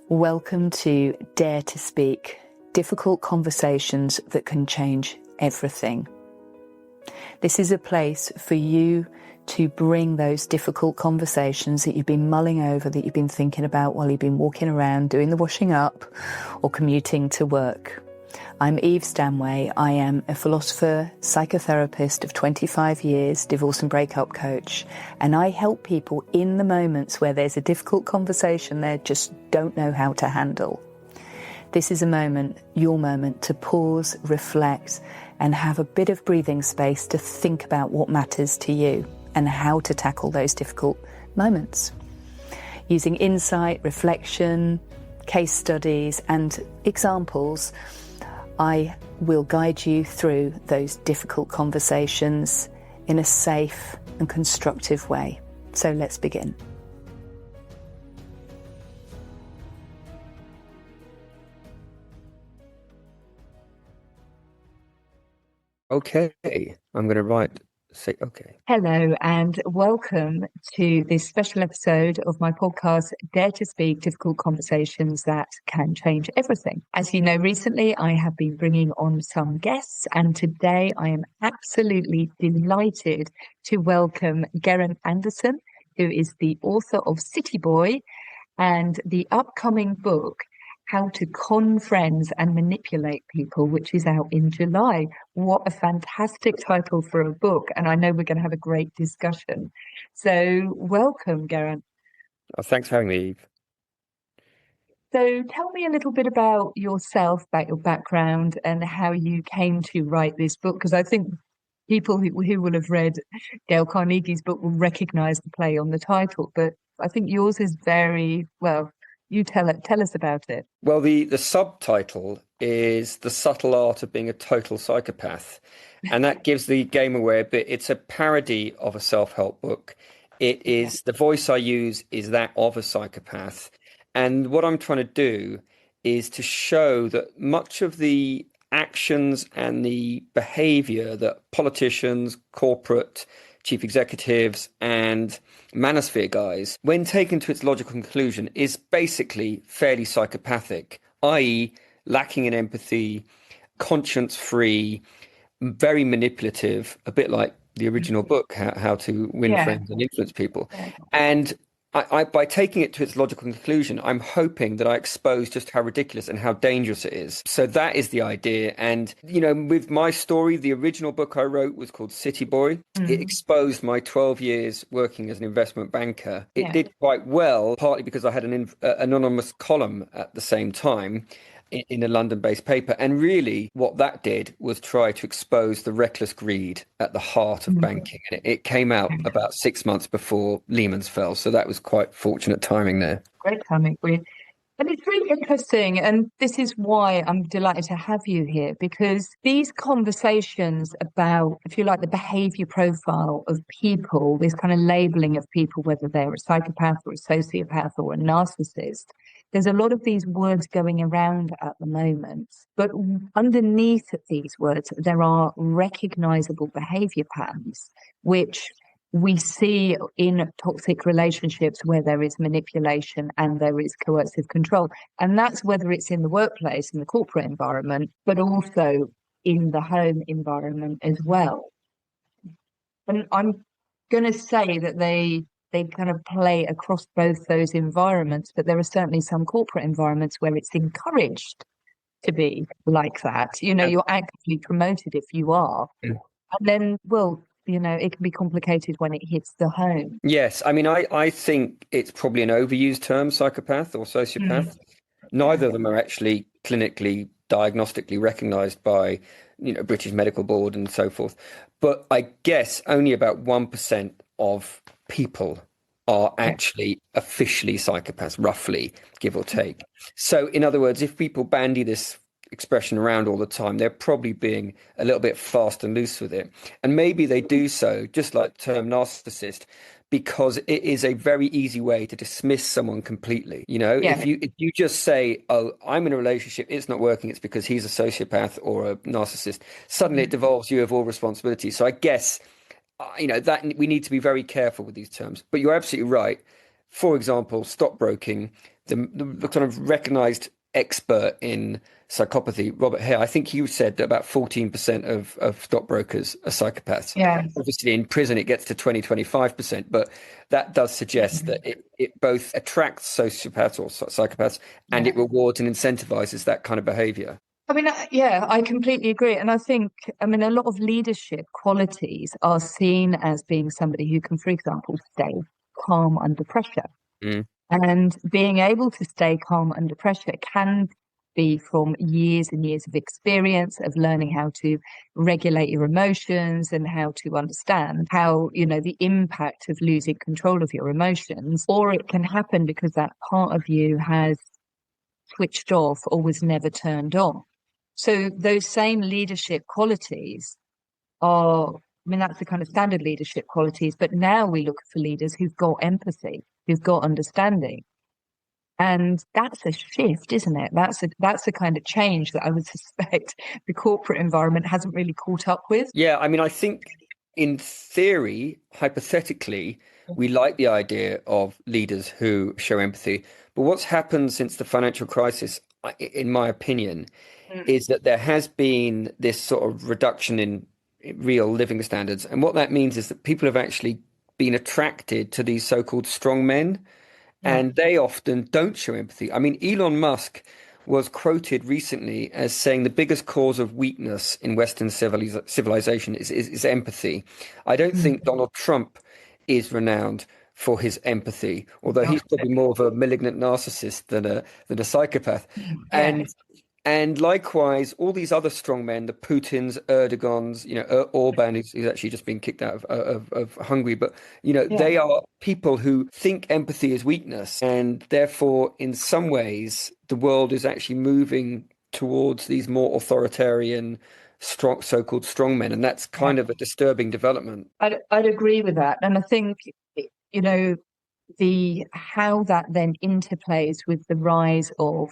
Welcome to Dare to Speak, difficult conversations that can change everything. This is a place for you to bring those difficult conversations that you've been mulling over, that you've been thinking about while you've been walking around, doing the washing up or commuting to work. I'm Stanway. I am a philosopher, psychotherapist of 25 years, divorce and breakup coach, and I help people in the moments where there's a difficult conversation they just don't know how to handle. This is a moment, your moment, to pause, reflect, and have a bit of breathing space to think about what matters to you and how to tackle those difficult moments. Using insight, reflection, case studies, and examples, I will guide you through those difficult conversations in a safe and constructive way. So let's begin. Okay, I'm going to say okay. Hello and welcome to this special episode of my podcast, Dare to Speak, difficult conversations that can change everything. As you know, recently I have been bringing on some guests, and today I am absolutely delighted to welcome Geraint Anderson, who is the author of City Boy and the upcoming book, How to Con Friends and Manipulate People, which is out in July. What a fantastic title for a book. And I know we're going to have a great discussion. So welcome, Geraint. Oh, thanks for having me, Eve. So tell me a little bit about yourself, about your background and how you came to write this book, because I think people who will have read Dale Carnegie's book will recognize the play on the title. But I think yours is very, well, you tell us about it. Well, the subtitle is The Subtle Art of Being a Total Psychopath. And that gives the game away a bit. It's a parody of a self-help book. It is, the voice I use is that of a psychopath. And what I'm trying to do is to show that much of the actions and the behavior that politicians, corporate chief executives and manosphere guys, when taken to its logical conclusion, is basically fairly psychopathic, i.e. lacking in empathy, conscience-free, very manipulative, a bit like the original book, How to Win Friends and Influence People. And I, by taking it to its logical conclusion, I'm hoping that I expose just how ridiculous and how dangerous it is. So that is the idea. And, you know, with my story, the original book I wrote was called City Boy. Mm-hmm. It exposed my 12 years working as an investment banker. It did quite well, partly because I had an anonymous column at the same time in a London-based paper. And really what that did was try to expose the reckless greed at the heart of banking. And it came out about 6 months before Lehman's fell. So that was quite fortunate timing there. Great timing. And it's really interesting. And this is why I'm delighted to have you here, because these conversations about, if you like, the behavior profile of people, this kind of labeling of people, whether they're a psychopath or a sociopath or a narcissist, there's a lot of these words going around at the moment. But underneath these words, there are recognizable behavior patterns, which we see in toxic relationships where there is manipulation and there is coercive control. And that's whether it's in the workplace, in the corporate environment, but also in the home environment as well. And I'm going to say that they kind of play across both those environments, but there are certainly some corporate environments where it's encouraged to be like that. You know, you're actively promoted if you are. And then, well, you know, it can be complicated when it hits the home. Yes. I mean, I think it's probably an overused term, psychopath or sociopath. Neither of them are actually clinically, diagnostically recognized by, you know, British Medical Board and so forth. But I guess only about 1% of people are actually officially psychopaths, roughly, give or take. So in other words, if people bandy this expression around all the time, they're probably being a little bit fast and loose with it. And maybe they do so, just like the term narcissist, because it is a very easy way to dismiss someone completely. You know, if you just say, oh, I'm in a relationship, it's not working, it's because he's a sociopath or a narcissist, suddenly it devolves you of all responsibility. So I guess, you know, that we need to be very careful with these terms. But you're absolutely right. For example, stockbroking, the sort of recognized expert in psychopathy, Robert Hare, I think he said that about 14% of stockbrokers are psychopaths. Yeah. Obviously, in prison, it gets to 25%, but that does suggest that it both attracts sociopaths or psychopaths and it rewards and incentivizes that kind of behavior. I mean, yeah, I completely agree. And I think, I mean, a lot of leadership qualities are seen as being somebody who can, for example, stay calm under pressure. Mm. And being able to stay calm under pressure can be from years and years of experience of learning how to regulate your emotions and how to understand how, the impact of losing control of your emotions. Or it can happen because that part of you has switched off or was never turned on. So those same leadership qualities are, I mean, that's the kind of standard leadership qualities, but now we look for leaders who've got empathy, who've got understanding. And that's a shift, isn't it? That's a kind of change that I would suspect the corporate environment hasn't really caught up with. Yeah, I mean, I think in theory, hypothetically, we like the idea of leaders who show empathy. But what's happened since the financial crisis, in my opinion, is that there has been this sort of reduction in real living standards. And what that means is that people have actually been attracted to these so-called strong men, and they often don't show empathy. I mean, Elon Musk was quoted recently as saying the biggest cause of weakness in Western civilization is empathy. I don't think Donald Trump is renowned for his empathy, although he's probably more of a malignant narcissist than a psychopath. And likewise, all these other strong men, the Putins, Erdogans, Orban, who's actually just been kicked out of Hungary, but they are people who think empathy is weakness, and therefore, in some ways, the world is actually moving towards these more authoritarian, strong, so-called strong men, and that's kind of a disturbing development. I'd agree with that, and I think how that then interplays with the rise of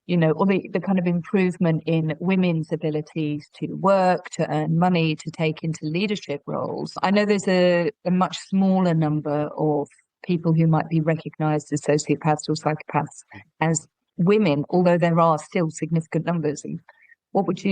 or the kind of improvement in women's abilities to work, to earn money, to take into leadership roles. I know there's a much smaller number of people who might be recognized as sociopaths or psychopaths as women, although there are still significant numbers. And what's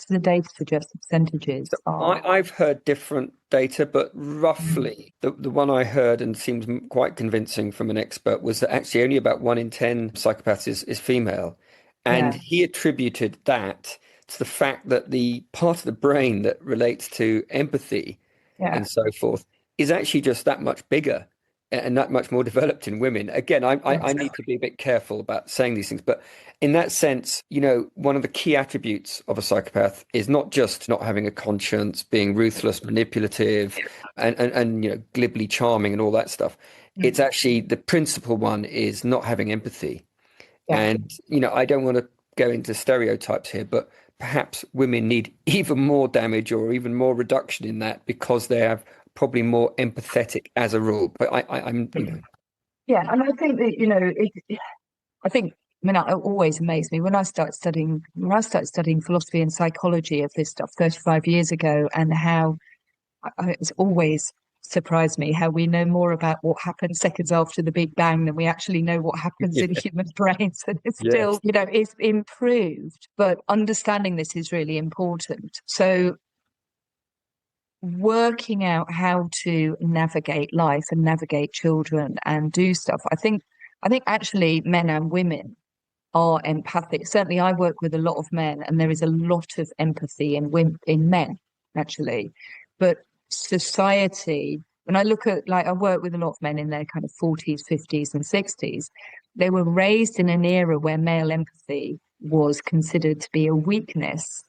the data suggest the percentages are? I've heard different data, but roughly the one I heard and seemed quite convincing from an expert was that actually only about 1 in 10 psychopaths is female. And he attributed that to the fact that the part of the brain that relates to empathy and so forth is actually just that much bigger and that much more developed in women. Again, I need to be a bit careful about saying these things, but in that sense, one of the key attributes of a psychopath is not just not having a conscience, being ruthless, manipulative, and glibly charming and all that stuff. It's actually the principal one is not having empathy. And, I don't want to go into stereotypes here, but perhaps women need even more damage or even more reduction in that because they have probably more empathetic as a rule. But I'm. Yeah, and I think that, it always amazed me when I started studying philosophy and psychology of this stuff 35 years ago, and how it's always surprised me how we know more about what happened seconds after the Big Bang than we actually know what happens in human brains. And it's still, it's improved, but understanding this is really important. So working out how to navigate life and navigate children and do stuff. I think actually men and women are empathic. Certainly I work with a lot of men, and there is a lot of empathy in men, actually. But society, when I look at, I work with a lot of men in their kind of 40s, 50s and 60s, they were raised in an era where male empathy was considered to be a weakness.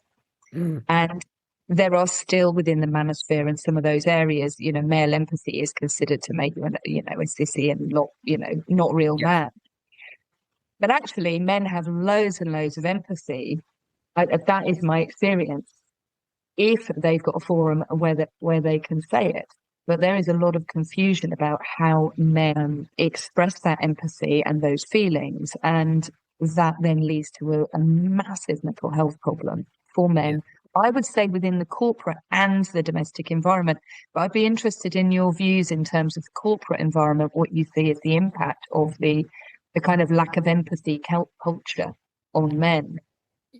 And there are still within the manosphere in some of those areas, male empathy is considered to make you, a sissy and not real man. But actually, men have loads and loads of empathy. That is my experience. If they've got a forum where they can say it, but there is a lot of confusion about how men express that empathy and those feelings, and that then leads to a massive mental health problem for men. I would say within the corporate and the domestic environment, but I'd be interested in your views in terms of the corporate environment, what you see as the impact of the the kind of lack of empathy culture on men.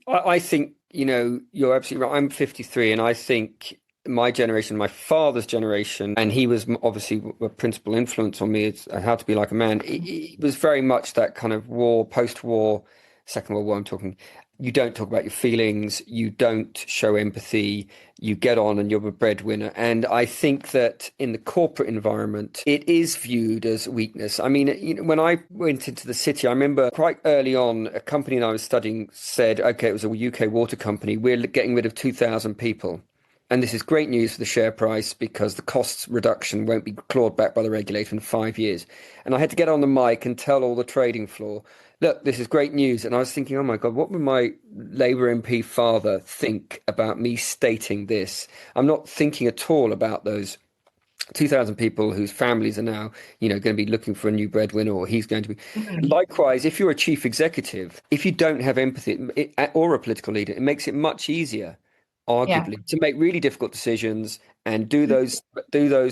I think, you're absolutely right. I'm 53, and I think my generation, my father's generation, and he was obviously a principal influence on me as how to be like a man. It was very much that kind of post-war, Second World War. I'm talking. You don't talk about your feelings. You don't show empathy. You get on and you're a breadwinner. And I think that in the corporate environment, it is viewed as weakness. I mean, when I went into the city, I remember quite early on, a company that I was studying said, okay, it was a UK water company, we're getting rid of 2,000 people. And this is great news for the share price because the cost reduction won't be clawed back by the regulator in 5 years. And I had to get on the mic and tell all the trading floor, look, this is great news. And I was thinking, oh my God, what would my Labour MP father think about me stating this? I'm not thinking at all about those 2,000 people whose families are now, going to be looking for a new breadwinner, or he's going to be. Likewise, if you're a chief executive, if you don't have empathy or a political leader, it makes it much easier, arguably, to make really difficult decisions and do those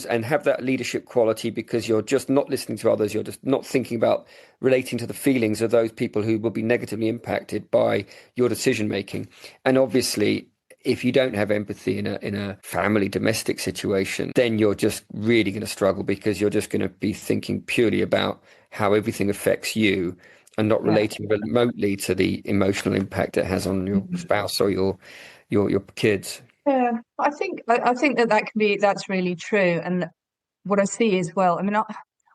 and have that leadership quality, because you're just not listening to others. You're just not thinking about relating to the feelings of those people who will be negatively impacted by your decision making. And obviously, if you don't have empathy in a family domestic situation, then you're just really going to struggle, because you're just going to be thinking purely about how everything affects you and not relating remotely to the emotional impact it has on your spouse or your kids. Yeah, I think that's really true. And what I see as well, I mean,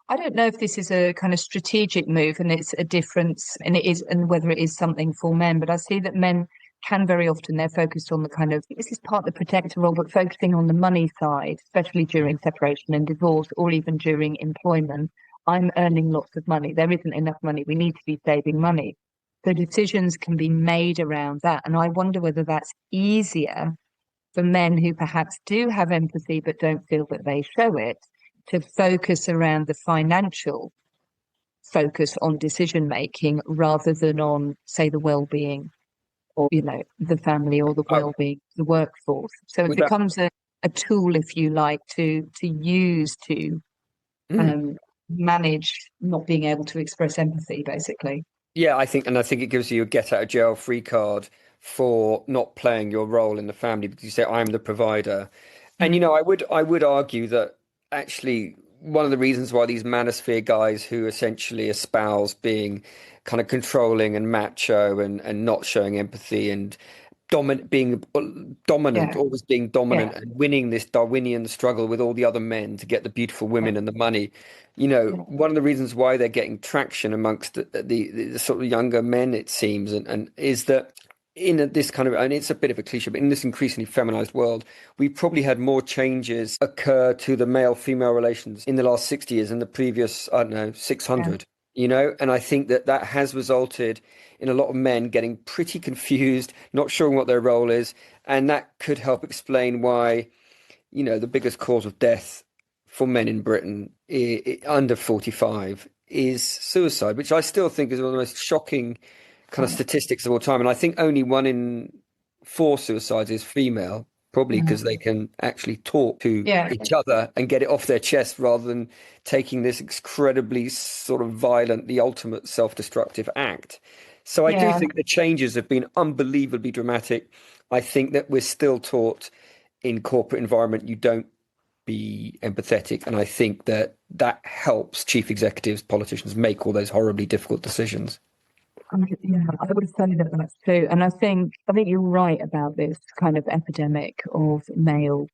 I don't know if this is a kind of strategic move and it's a difference, and whether it is something for men, but I see that men can very often, they're focused on the kind of, this is part of the protector role, but focusing on the money side, especially during separation and divorce, or even during employment. I'm earning lots of money. There isn't enough money. We need to be saving money. So decisions can be made around that. And I wonder whether that's easier for men who perhaps do have empathy but don't feel that they show it, to focus around the financial focus on decision making rather than on, say, the well-being, or the family, or the well-being, the workforce. So it becomes a tool, if you like, to use to manage not being able to express empathy, basically. Yeah, I think it gives you a get out of jail free card for not playing your role in the family, because you say, I'm the provider. And I would argue that actually one of the reasons why these manosphere guys who essentially espouse being kind of controlling and macho and not showing empathy and being dominant, always being dominant, and winning this Darwinian struggle with all the other men to get the beautiful women and the money. One of the reasons why they're getting traction amongst the sort of younger men, it seems, and is that in this kind of, and it's a bit of a cliche, but in this increasingly feminized world, we probably had more changes occur to the male-female relations in the last 60 years than the previous, I don't know, 600. And I think that has resulted in a lot of men getting pretty confused, not sure what their role is. And that could help explain why, the biggest cause of death for men in Britain under 45 is suicide, which I still think is one of the most shocking kind of statistics of all time. And I think only 1 in 4 suicides is female, probably because they can actually talk to each other and get it off their chest, rather than taking this incredibly sort of violent, the ultimate self-destructive act. So I do think the changes have been unbelievably dramatic. I think that we're still taught in corporate environment, you don't be empathetic. And I think that helps chief executives, politicians make all those horribly difficult decisions. Yeah, I would say that that's true. And I think you're right about this kind of epidemic of male,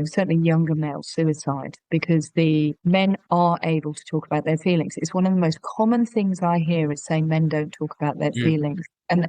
certainly younger male suicide, because the men are able to talk about their feelings. It's one of the most common things I hear is saying men don't talk about their feelings. And,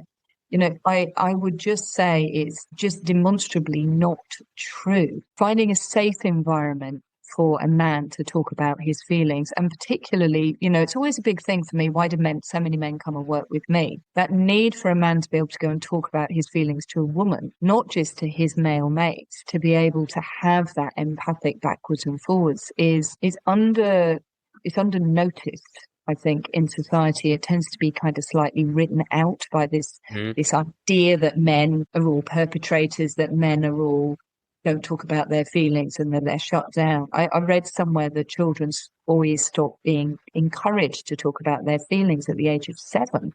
I would just say it's just demonstrably not true. Finding a safe environment for a man to talk about his feelings, and particularly, it's always a big thing for me. Why do so many men come and work with me? That need for a man to be able to go and talk about his feelings to a woman, not just to his male mates, to be able to have that empathic backwards and forwards is under noticed. I think in society, it tends to be kind of slightly written out by this idea that men are all perpetrators, that men are all don't talk about their feelings and then they're shut down. I read somewhere that children's boys stop being encouraged to talk about their feelings at the age of 7.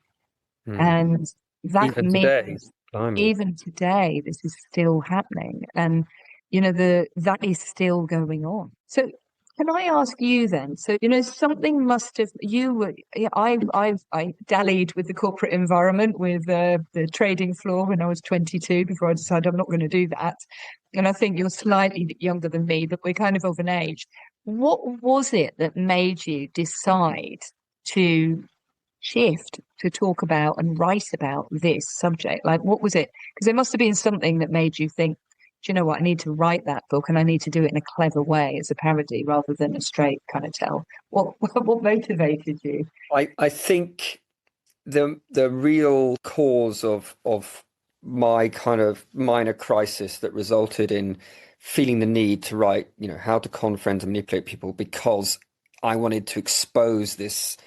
And that Even today, means blimey. even today, this is still happening. And, that is still going on. So can I ask you then? So, something must have, I dallied with the corporate environment, with the trading floor when I was 22, before I decided I'm not going to do that. And I think you're slightly younger than me, but we're kind of an age. What was it that made you decide to shift to talk about and write about this subject? Like, what was it? Because there must have been something that made you think, do you know what, I need to write that book, and I need to do it in a clever way as a parody rather than a straight kind of tell. What motivated you? I think the real cause of my kind of minor crisis that resulted in feeling the need to write, how to con friends and manipulate people, because I wanted to expose this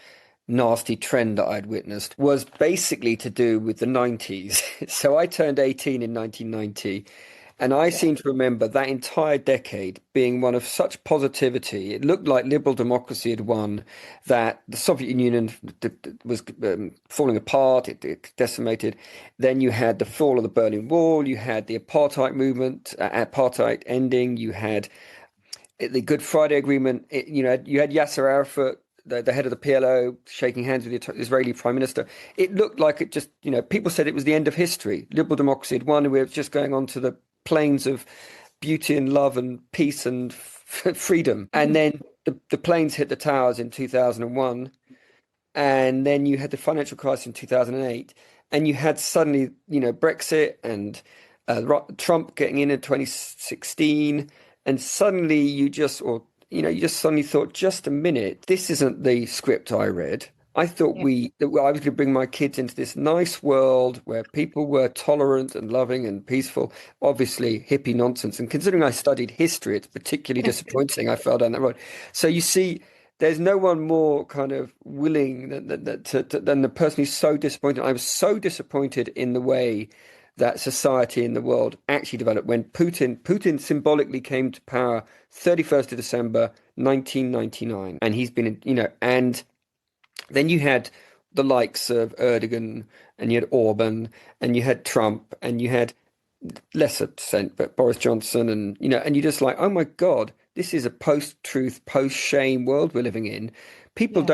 nasty trend that I'd witnessed, was basically to do with the 90s. So I turned 18 in 1990. And I seem to remember that entire decade being one of such positivity. It looked like liberal democracy had won, that the Soviet Union was falling apart, it decimated. Then you had the fall of the Berlin Wall, you had the apartheid movement, apartheid ending, you had the Good Friday Agreement, you had Yasser Arafat, the head of the PLO, shaking hands with the Israeli prime minister. It looked like it just, people said it was the end of history. Liberal democracy had won, and we were just going on to the plains of beauty and love and peace and freedom. And then the planes hit the towers in 2001. And then you had the financial crisis in 2008. And you had suddenly, Brexit and Trump getting in 2016. And suddenly you just suddenly thought, just a minute, this isn't the script I read. I thought I was going to bring my kids into this nice world where people were tolerant and loving and peaceful. Obviously, hippie nonsense. And considering I studied history, it's particularly disappointing I fell down that road. So you see, there's no one more kind of willing than the person who's so disappointed. I was so disappointed in the way that society in the world actually developed when Putin symbolically came to power 31st of December 1999, and he's been and then you had the likes of Erdogan, and you had Orban, and you had Trump, and you had lesser percent, but Boris Johnson, and and you're just like, oh my God, this is a post-truth, post-shame world we're living in. People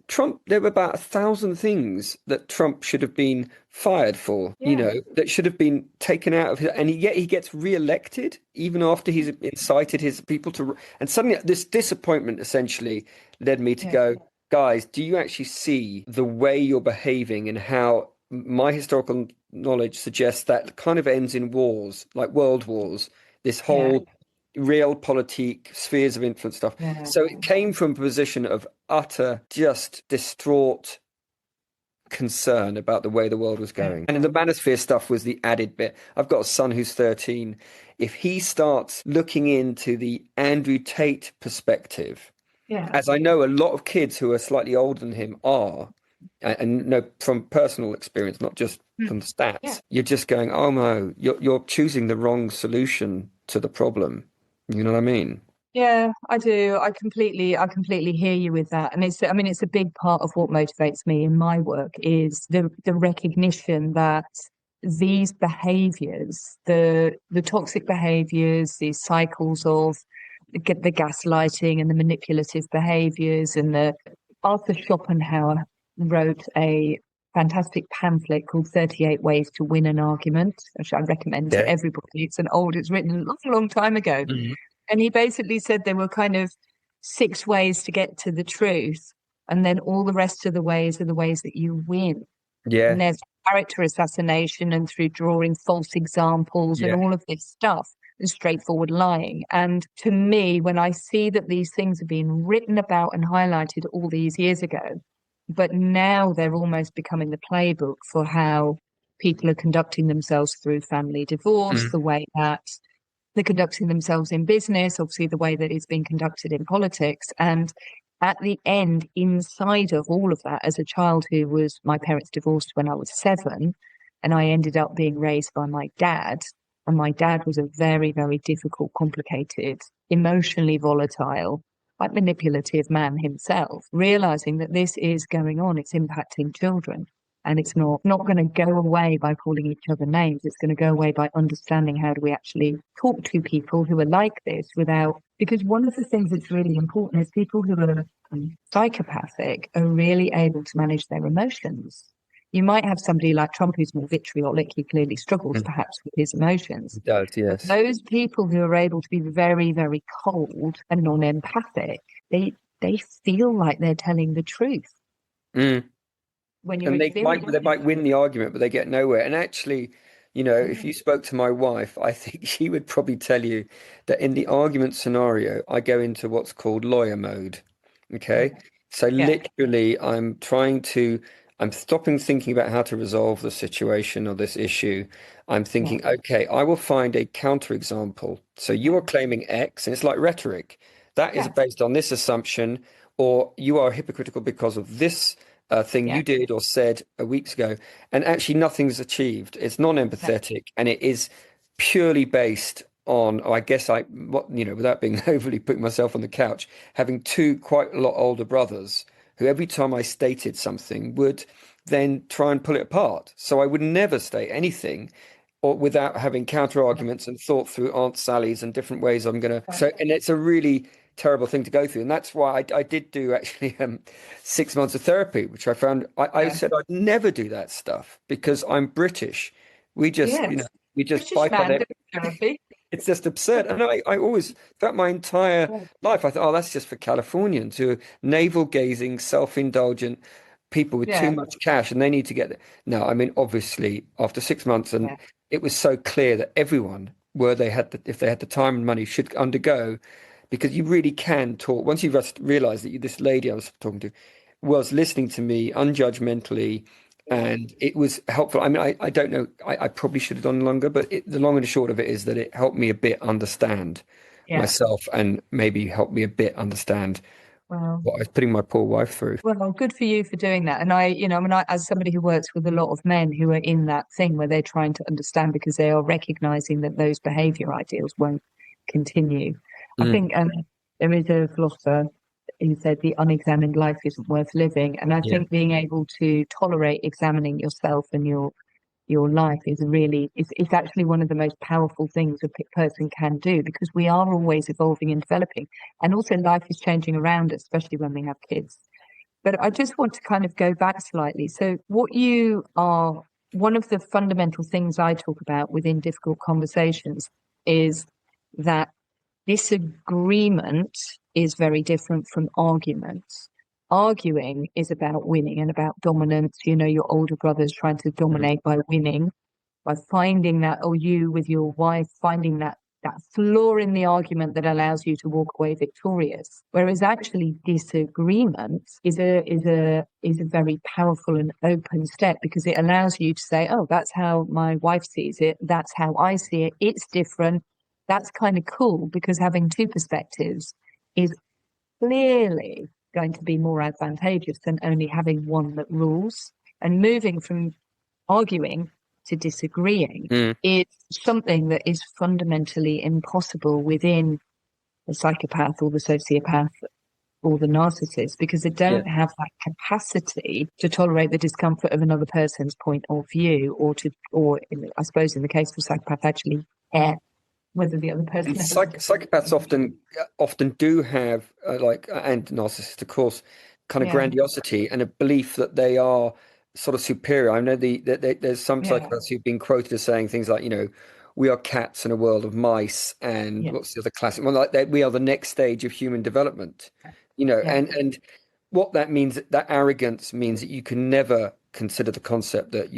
Trump, there were about 1,000 things that Trump should have been fired for, that should have been taken out of his, and yet he gets re-elected even after he's incited his people to, and suddenly this disappointment essentially led me to go, guys, do you actually see the way you're behaving and how my historical knowledge suggests that kind of ends in wars, like world wars, this whole realpolitik, spheres of influence stuff. So it came from a position of utter, just distraught concern about the way the world was going. And the manosphere stuff was the added bit. I've got a son who's 13. If he starts looking into the Andrew Tate perspective, as I know a lot of kids who are slightly older than him are, and no, from personal experience, not just from the stats, you're just going, oh no, you're choosing the wrong solution to the problem. You know what I mean? Yeah, I do. I completely hear you with that. And it's a big part of what motivates me in my work is the recognition that these behaviors, the toxic behaviors, these cycles of the gaslighting and the manipulative behaviors, and the Arthur Schopenhauer wrote a fantastic pamphlet called 38 Ways to Win an Argument, which I recommend to everybody. It's written a long, long time ago. Mm-hmm. And he basically said there were kind of 6 ways to get to the truth. And then all the rest of the ways are the ways that you win. Yeah. And there's character assassination and through drawing false examples and all of this stuff. And straightforward lying. And to me, when I see that these things have been written about and highlighted all these years ago, but now they're almost becoming the playbook for how people are conducting themselves through family divorce, the way that they're conducting themselves in business, obviously the way that it's been conducted in politics. And at the end, inside of all of that, as a child my parents divorced when I was 7, and I ended up being raised by my dad, And my dad was a very, very difficult, complicated, emotionally volatile, quite manipulative man himself, realizing that this is going on, it's impacting children. And it's not going to go away by calling each other names. It's going to go away by understanding how do we actually talk to people who are like this without, because one of the things that's really important is people who are psychopathic are really able to manage their emotions. You might have somebody like Trump who's more vitriolic. He clearly struggles perhaps with his emotions. It does, But yes. those people who are able to be very, very cold and non-empathic, they feel like they're telling the truth Mm. when you're And they experiencing might it. win the argument, but they get nowhere. And actually, if you spoke to my wife, I think she would probably tell you that in the argument scenario, I go into what's called lawyer mode. Okay. So Yeah, literally, I'm stopping thinking about how to resolve the situation or this issue. I'm yeah, thinking, okay, I will find a counterexample. So you yeah, are claiming X, and it's like rhetoric. That is yeah, based on this assumption, or you are hypocritical because of this thing yeah, you did or said weeks ago. And actually, nothing's achieved. It's yeah, non-empathetic, and it is purely based on, I guess without being overly putting myself on the couch, having two quite a lot older brothers who every time I stated something would then try and pull it apart. So I would never state anything or without having counter arguments and thought through Aunt Sally's and different ways I'm going to. yeah, So, and it's a really terrible thing to go through. And that's why I did do actually 6 months of therapy, which I found I yeah. said I'd never do that stuff because I'm British. We just, Yes. we just British fight on man it. doing therapy. It's just absurd. And I always, throughout my entire Yeah, life, I thought, oh, that's just for Californians who are navel-gazing, self-indulgent people with too yeah, much cash and they need to get there. No, I mean, obviously, after 6 months, and yeah, it was so clear that everyone, if they had the time and money, should undergo, because you really can talk. Once you realize that this lady I was talking to was listening to me unjudgmentally, yeah, and it was helpful. I mean, I don't know. I probably should have done longer, but the long and the short of it is that it helped me a bit understand yeah. myself and maybe helped me a bit understand Well, what I was putting my poor wife through. well, good for you for doing that. And as somebody who works with a lot of men who are in that thing where they're trying to understand because they are recognizing that those behavior ideals won't continue. I Mm, think there is a philosopher who said the unexamined life isn't worth living. And I yeah. think being able to tolerate examining yourself and your life is really it's actually one of the most powerful things a person can do because we are always evolving and developing, and also life is changing around us, especially when we have kids. But I just want to kind of go back slightly. So what you are, one of the fundamental things I talk about within difficult conversations is that disagreement is very different from arguments. Arguing is about winning and about dominance. Your older brother's trying to Mm, dominate by winning, by finding that, or you with your wife finding that flaw in the argument that allows you to walk away victorious. Whereas actually disagreement is a very powerful and open step because it allows you to say, oh, that's how my wife sees it, that's how I see it, it's different. That's kind of cool because having two perspectives is clearly going to be more advantageous than only having one that rules. And moving from arguing to disagreeing mm, is something that is fundamentally impossible within the psychopath or the sociopath or the narcissist because they yeah. don't have that capacity to tolerate the discomfort of another person's point of view I suppose in the case of a psychopath actually care whether the other And person has a psychopaths often do have and narcissists, of course, kind of yeah, grandiosity and a belief that they are sort of superior. I know there's some yeah, psychopaths who've been quoted as saying things like, we are cats in a world of mice, and yeah, what's the other classic one? Like that, we are the next stage of human development. yeah, And what that means, that arrogance means that you can never consider the concept that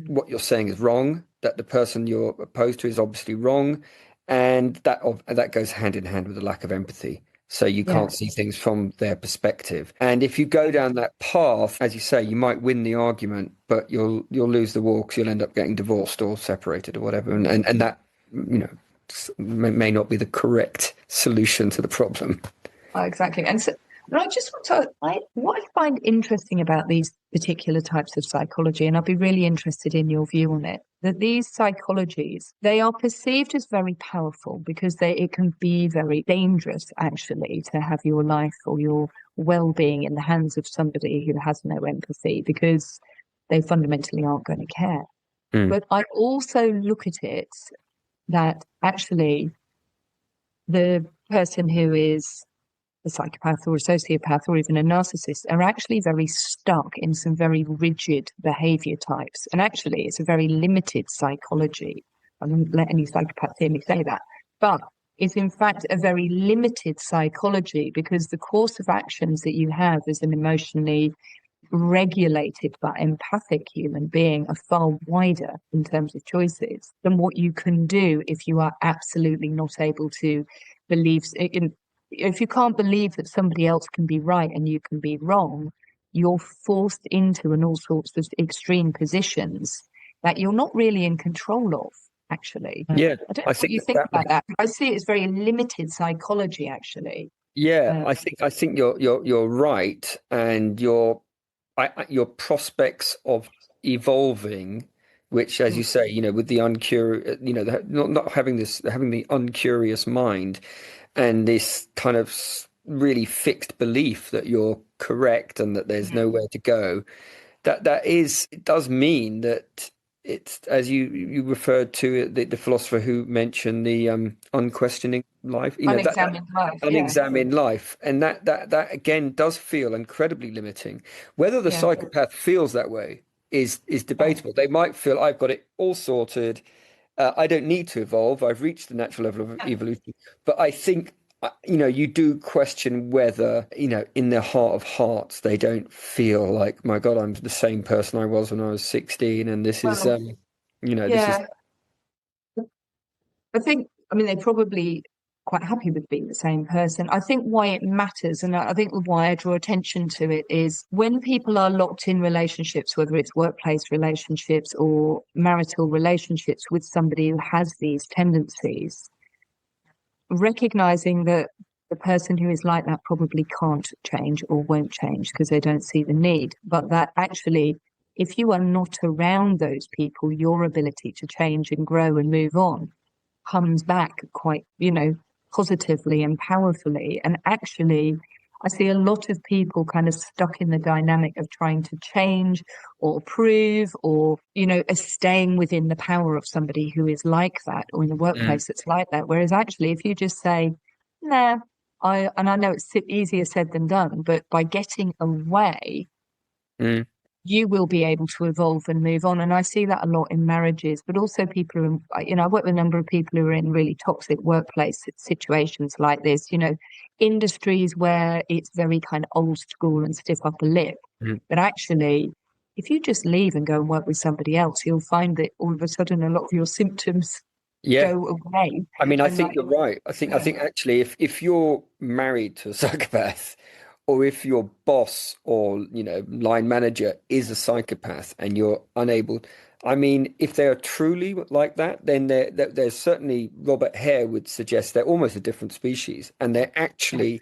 what you're saying is wrong, that the person you're opposed to is obviously wrong, and that goes hand in hand with a lack of empathy. So you yeah. can't see things from their perspective. And if you go down that path, as you say, you might win the argument, but you'll lose the war because you'll end up getting divorced or separated or whatever. And that, may not be the correct solution to the problem. Exactly. And so And I just want to, what I find interesting about these particular types of psychology, and I'd be really interested in your view on it, that these psychologies, they are perceived as very powerful because it can be very dangerous, actually, to have your life or your well-being in the hands of somebody who has no empathy, because they fundamentally aren't going to care. Mm. But I also look at it that actually the person who is a psychopath or a sociopath or even a narcissist are actually very stuck in some very rigid behavior types. And actually, it's a very limited psychology. I wouldn't let any psychopath hear me say that. But it's in fact a very limited psychology because the course of actions that you have as an emotionally regulated but empathic human being are far wider in terms of choices than what you can do if you are absolutely not able to believe in. If you can't believe that somebody else can be right and you can be wrong, you're forced into all sorts of extreme positions that you're not really in control of, actually. Yeah, I don't know I what think you think about that. I see it as very limited psychology, actually. yeah, I think you're right, and your prospects of evolving, which, as you say, with the uncurious, not having having the uncurious mind, and this kind of really fixed belief that you're correct and that there's nowhere to go. It does mean that it's, as you referred to it, the philosopher who mentioned the unquestioning life, that Unexamined life, yeah. unexamined life, and that again does feel incredibly limiting. Whether the Yeah. psychopath feels that way is debatable. They might feel, I've got it all sorted. I don't need to evolve. I've reached the natural level of evolution. But I think, you do question whether, in their heart of hearts, they don't feel like, my God, I'm the same person I was when I was 16. And this is, Well, this is, yeah. I think, I mean, they're probably quite happy with being the same person. I think why it matters, and I think why I draw attention to it, is when people are locked in relationships, whether it's workplace relationships or marital relationships with somebody who has these tendencies, recognizing that the person who is like that probably can't change or won't change because they don't see the need, but that actually, if you are not around those people, your ability to change and grow and move on comes back quite, positively and powerfully. And actually, I see a lot of people kind of stuck in the dynamic of trying to change or prove or, staying within the power of somebody who is like that or in a mm, workplace that's like that. Whereas actually, if you just say, nah, I know it's easier said than done, but by getting away, mm, you will be able to evolve and move on. And I see that a lot in marriages, but also people who, I work with a number of people who are in really toxic workplace situations like this, industries where it's very kind of old school and stiff upper lip. mm. But actually, if you just leave and go and work with somebody else, you'll find that all of a sudden a lot of your symptoms Yeah. go away. I mean, I And think like, you're right. I think actually, if you're married to a psychopath, or if your boss or line manager is a psychopath, and you're unable, I mean, if they are truly like that, then there's certainly, Robert Hare would suggest they're almost a different species, and they're actually,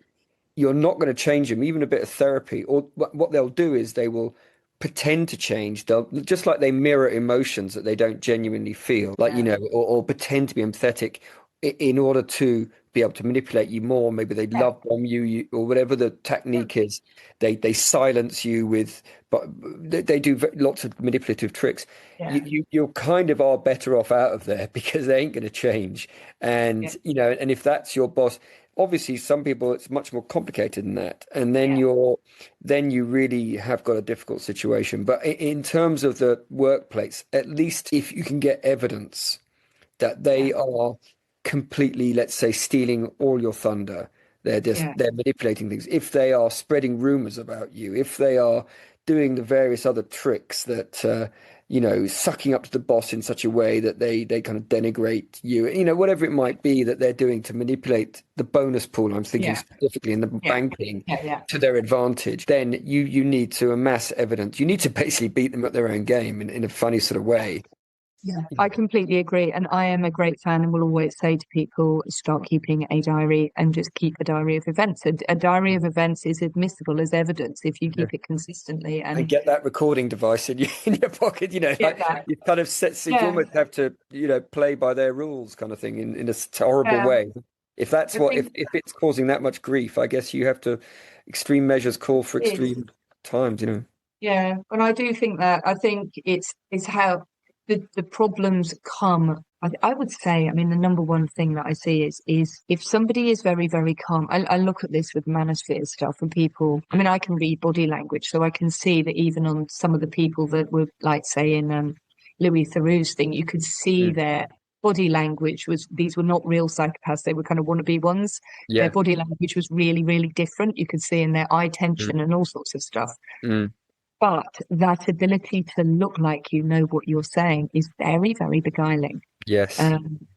you're not going to change them. Even a bit of therapy, or what they'll do is they will pretend to change. They'll, just like they mirror emotions that they don't genuinely feel, like, or pretend to be empathetic in order to be able to manipulate you more. Maybe they yeah, love bomb you, or whatever the technique is. They silence you with, but they do lots of manipulative tricks. yeah, You kind of are better off out of there because they ain't going to change. yeah, And and if that's your boss, obviously some people it's much more complicated than that, and then yeah, you really have got a difficult situation. But in terms of the workplace, at least if you can get evidence that yeah, they are completely, let's say, stealing all your thunder. yeah, They're manipulating things. If they are spreading rumors about you, if they are doing the various other tricks that sucking up to the boss in such a way that they kind of denigrate you, whatever it might be that they're doing to manipulate the bonus pool. I'm thinking yeah, specifically in the yeah, banking yeah, yeah. to their advantage. Then you need to amass evidence. You need to basically beat them at their own game in a funny sort of way. Yeah, I completely agree. And I am a great fan and will always say to people, start keeping a diary and just keep a diary of events. A diary of events is admissible as evidence if you Yeah. keep it consistently. And And get that recording device in your pocket, get like that. you kind of set, so you Yeah. almost have to, play by their rules kind of thing in a horrible Yeah. way. If that's I what, think if it's causing that much grief, I guess you have to, extreme measures call for it is. extreme times. Yeah. And I do think that, I think it's how the problems come. I would say, I mean, the number one thing that I see is if somebody is very, very calm. I look at this with manosphere stuff and people. I mean, I can read body language, so I can see that even on some of the people that were like, say, in Louis Theroux's thing, you could see Mm. their body language was, these were not real psychopaths, they were kind of wannabe ones. Their Yeah. body language was really, really different. You could see in their eye Mm. tension and all sorts of stuff. Mm. But that ability to look like you know what you're saying is very, very beguiling. Yes. Um,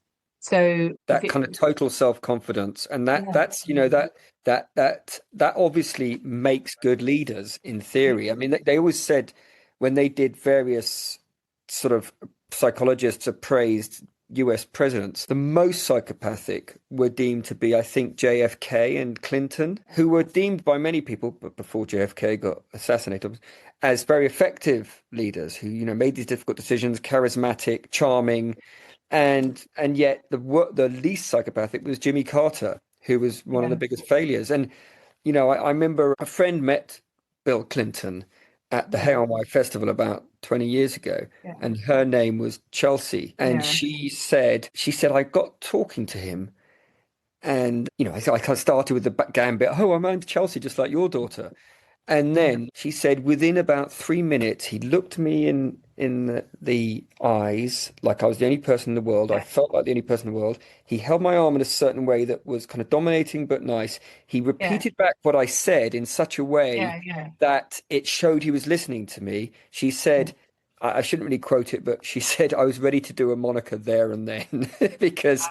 so if That it, kind of total self-confidence, and that yeah, that's that obviously makes good leaders in theory. I mean, they always said when they did various sort of psychologists appraised US presidents, the most psychopathic were deemed to be, I think, JFK and Clinton, who were deemed by many people, but before JFK got assassinated, as very effective leaders who, made these difficult decisions, charismatic, charming, and yet the least psychopathic was Jimmy Carter, who was one of the yeah, biggest failures. And I remember a friend met Bill Clinton at the yeah, Hay on Wye Festival about 20 years ago, yeah, and her name was Chelsea. And yeah, she said I got talking to him, and I kind of started with the gambit. Oh, I'm named Chelsea, just like your daughter. And yeah, then she said within about 3 minutes, he looked me in the eyes like I was the only person in the world. I yeah, felt like the only person in the world. He held my arm in a certain way that was kind of dominating but nice. He yeah, repeated back what I said in such a way yeah, yeah, that it showed he was listening to me. She yeah, said, I shouldn't really quote it, but she said I was ready to do a Monica there and then because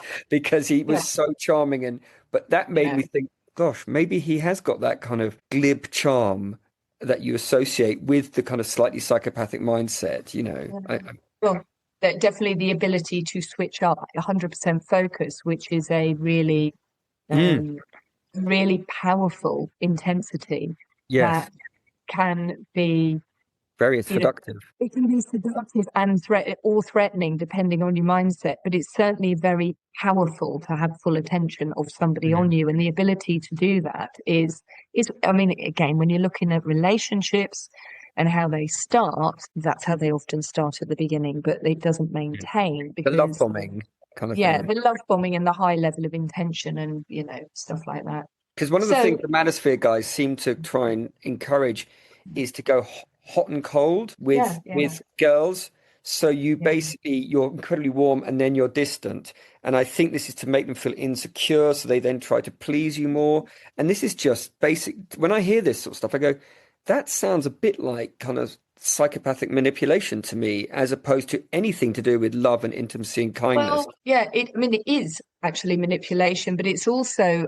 he was yeah, so charming, but that made yeah. me think, gosh, maybe he has got that kind of glib charm that you associate with the kind of slightly psychopathic mindset. Yeah. Well, definitely the ability to switch up 100% focus, which is a really, Mm, um, really powerful intensity yes, that can be, very you know, seductive. it can be seductive and threatening depending on your mindset, but it's certainly very powerful to have full attention of somebody Yeah. on you. And the ability to do that is, I mean, again, when you're looking at relationships and how they start, that's how they often start at the beginning, but it doesn't Yeah. maintain The love because, bombing kind of yeah, thing. the love bombing and the high level of intention and, stuff like that. Because one of the So, things the Manosphere guys seem to try and encourage is to go hot and cold yeah, yeah, with girls. So yeah. you're incredibly warm and then you're distant. And I think this is to make them feel insecure, so they then try to please you more. And this is just basic. When I hear this sort of stuff, I go, that sounds a bit like kind of psychopathic manipulation to me, as opposed to anything to do with love and intimacy and kindness. Well, yeah, I mean, it is actually manipulation, but it's also,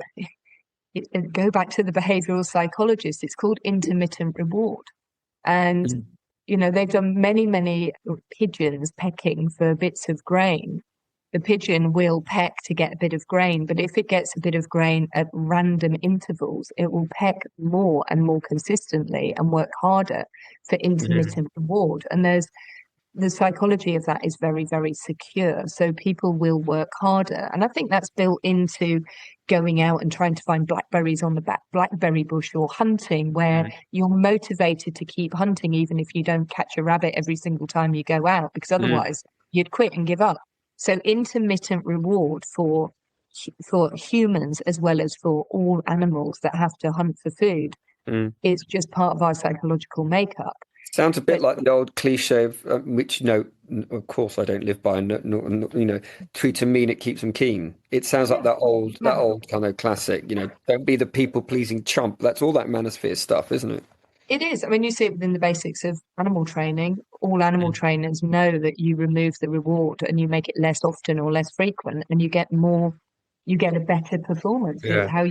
go back to the behavioral psychologist, it's called intermittent reward. And, Mm. they've done many, many pigeons pecking for bits of grain. The pigeon will peck to get a bit of grain, but if it gets a bit of grain at random intervals, it will peck more and more consistently and work harder for Mhm. intermittent reward. And the psychology of that is very, very secure. So people will work harder. And I think that's built into going out and trying to find blackberries on the blackberry bush or hunting, where Mm. you're motivated to keep hunting, even if you don't catch a rabbit every single time you go out, because Mm. otherwise you'd quit and give up. So intermittent reward for humans as well as for all animals that have to hunt for food Mm. is just part of our psychological makeup. Sounds a bit But like the old cliche of which, of course, I don't live by, treat them mean, it keeps them keen. It sounds like yeah, that old kind of classic, don't be the people-pleasing chump. That's all that manosphere stuff, isn't it? it is. I mean, you see it within the basics of animal training. All animal Mm. trainers know that you remove the reward and you make it less often or less frequent, and you get a better performance. It's Yeah.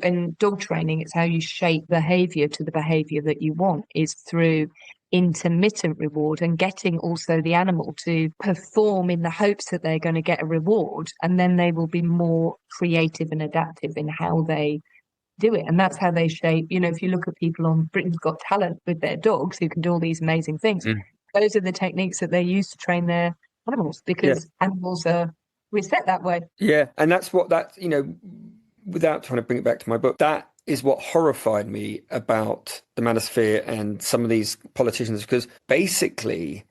in dog training, it's how you shape behavior to the behavior that you want is through intermittent reward and getting also the animal to perform in the hopes that they're going to get a reward, and then they will be more creative and adaptive in how they do it. And that's how they shape, if you look at people on Britain's Got Talent with their dogs who can do all these amazing things, those are the techniques that they use to train their animals, because animals are reset that way. Yeah, and that's without trying to bring it back to my book, that is what horrified me about the manosphere and some of these politicians, because basically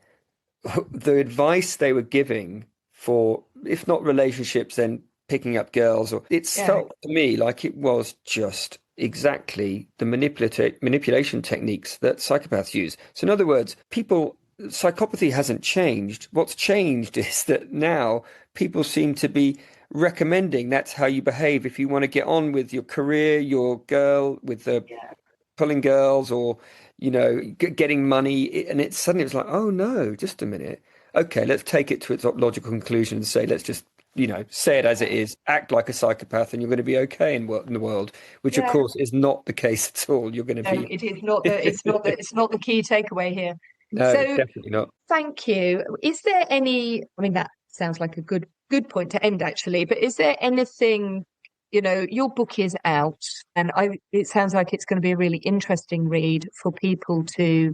the advice they were giving for, if not relationships, then picking up girls, or it felt to me like it was just exactly the manipulation techniques that psychopaths use. So in other words, psychopathy hasn't changed. What's changed is that now people seem to be recommending that's how you behave if you want to get on with your career, your girl, with the pulling girls, or getting money. And it suddenly was like, oh no, just a minute. Okay, let's take it to its logical conclusion and say, let's just say it as it is, act like a psychopath, and you're going to be okay in the world, which of course is not the case at all. You're going to be. It is not. It's not the key takeaway here. No, so, definitely not. Thank you. Is there any? I mean, that sounds like a good point to end, actually. But is there anything? Your book is out, and it sounds like it's going to be a really interesting read for people to.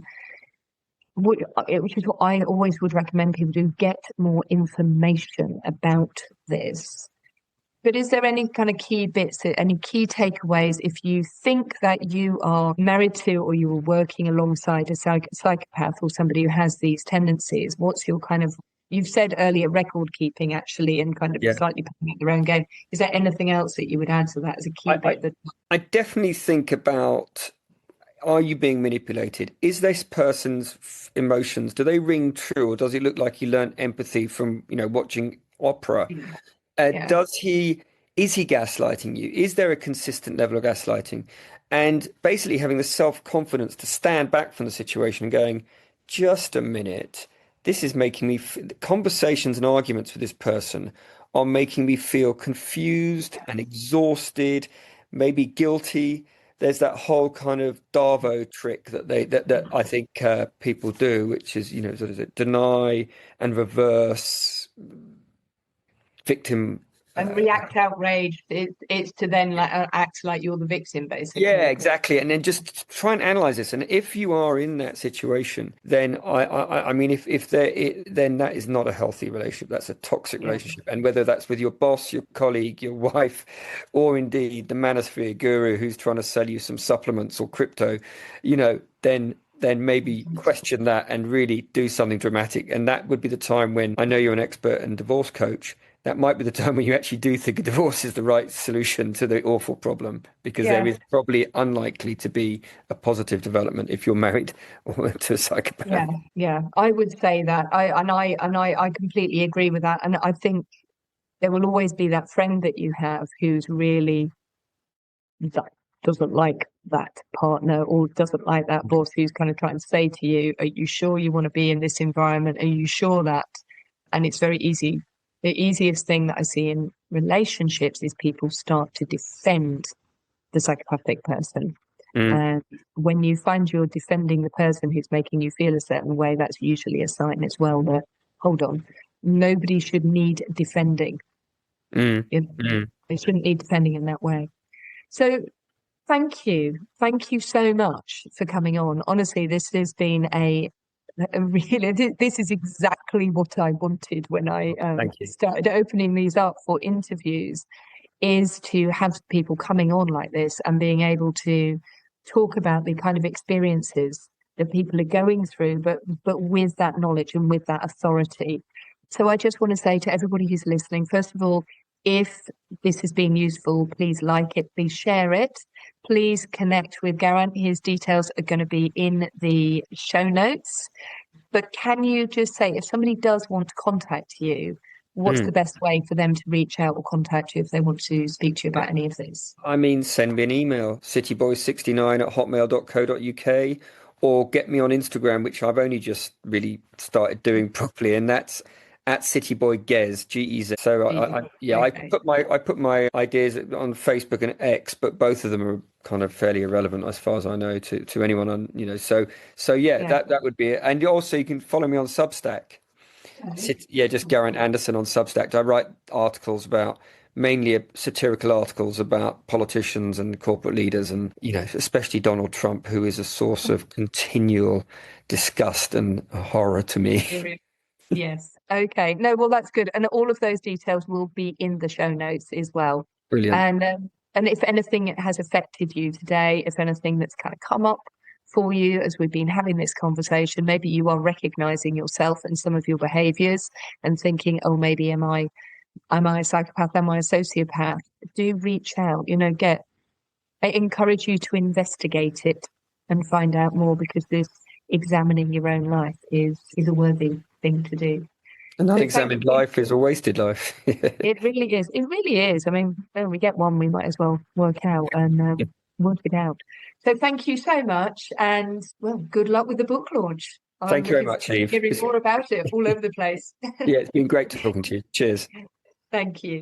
Which is what I always would recommend people do: get more information about this. But is there any kind of key bits, any key takeaways, if you think that you are married to or you are working alongside a psychopath or somebody who has these tendencies? What's your kind of, you've said earlier, record keeping, actually, and kind of slightly playing at their own game. Is there anything else that you would add to that as a key bit? I definitely think about, are you being manipulated? Is this person's emotions, do they ring true, or does it look like he learned empathy from, watching opera? Is he gaslighting you? Is there a consistent level of gaslighting? And basically having the self-confidence to stand back from the situation and going, just a minute, this is making me, conversations and arguments with this person are making me feel confused and exhausted, maybe guilty. There's that whole kind of Darvo trick that I think people do, which is, sort of deny and reverse victim and react outraged. It's to then act like you're the victim, basically. Yeah, exactly. And then just try and analyze this. And if you are in that situation, then I mean, then that is not a healthy relationship. That's a toxic relationship. And whether that's with your boss, your colleague, your wife, or indeed the manosphere guru who's trying to sell you some supplements or crypto, then maybe question that and really do something dramatic. And that would be the time when, I know you're an expert and divorce coach, that might be the time when you actually do think a divorce is the right solution to the awful problem, because there is probably unlikely to be a positive development if you're married to a psychopath. Yeah, I would say that. I completely agree with that. And I think there will always be that friend that you have who's really doesn't like that partner or doesn't like that boss, who's kind of trying to say to you, are you sure you want to be in this environment? Are you sure that? And it's very easy. The easiest thing that I see in relationships is people start to defend the psychopathic person. And when you find you're defending the person who's making you feel a certain way, that's usually a sign as well that, hold on, nobody should need defending. They shouldn't need defending in that way. So thank you. Thank you so much for coming on. Honestly, this has been this is exactly what I wanted when I started opening these up for interviews, is to have people coming on like this and being able to talk about the kind of experiences that people are going through, but with that knowledge and with that authority. So I just want to say to everybody who's listening, first of all, if this has been useful, please like it, please share it, please connect with Geraint. His details are going to be in the show notes. But can you just say, if somebody does want to contact you, what's the best way for them to reach out or contact you if they want to speak to you about any of this? I mean, send me an email, cityboy69@hotmail.co.uk, or get me on Instagram, which I've only just really started doing properly, and that's at cityboygez, Gez. So Okay. I put my ideas on Facebook and X, but both of them are kind of fairly irrelevant as far as I know to anyone on, So yeah, Yeah. that would be it. And also you can follow me on Substack. Just Geraint Anderson on Substack. I write articles about mainly satirical articles about politicians and corporate leaders, and especially Donald Trump, who is a source of continual disgust and horror to me. Yes. Okay. No, well, that's good. And all of those details will be in the show notes as well. Brilliant. And if anything has affected you today, if anything that's kind of come up for you as we've been having this conversation, maybe you are recognizing yourself and some of your behaviors and thinking, oh, maybe am I a psychopath? Am I a sociopath? Do reach out, I encourage you to investigate it and find out more, because this examining your own life is a worthy thing to do. An So unexamined life is a wasted life. it really is. It really is. I mean, when we get one, we might as well work out and work it out. So thank you so much, and well, good luck with the book launch. I'm Thank you very looking much, forward to Eve. hearing more about it all over the place. Yeah, it's been great talking to you. Cheers. Thank you.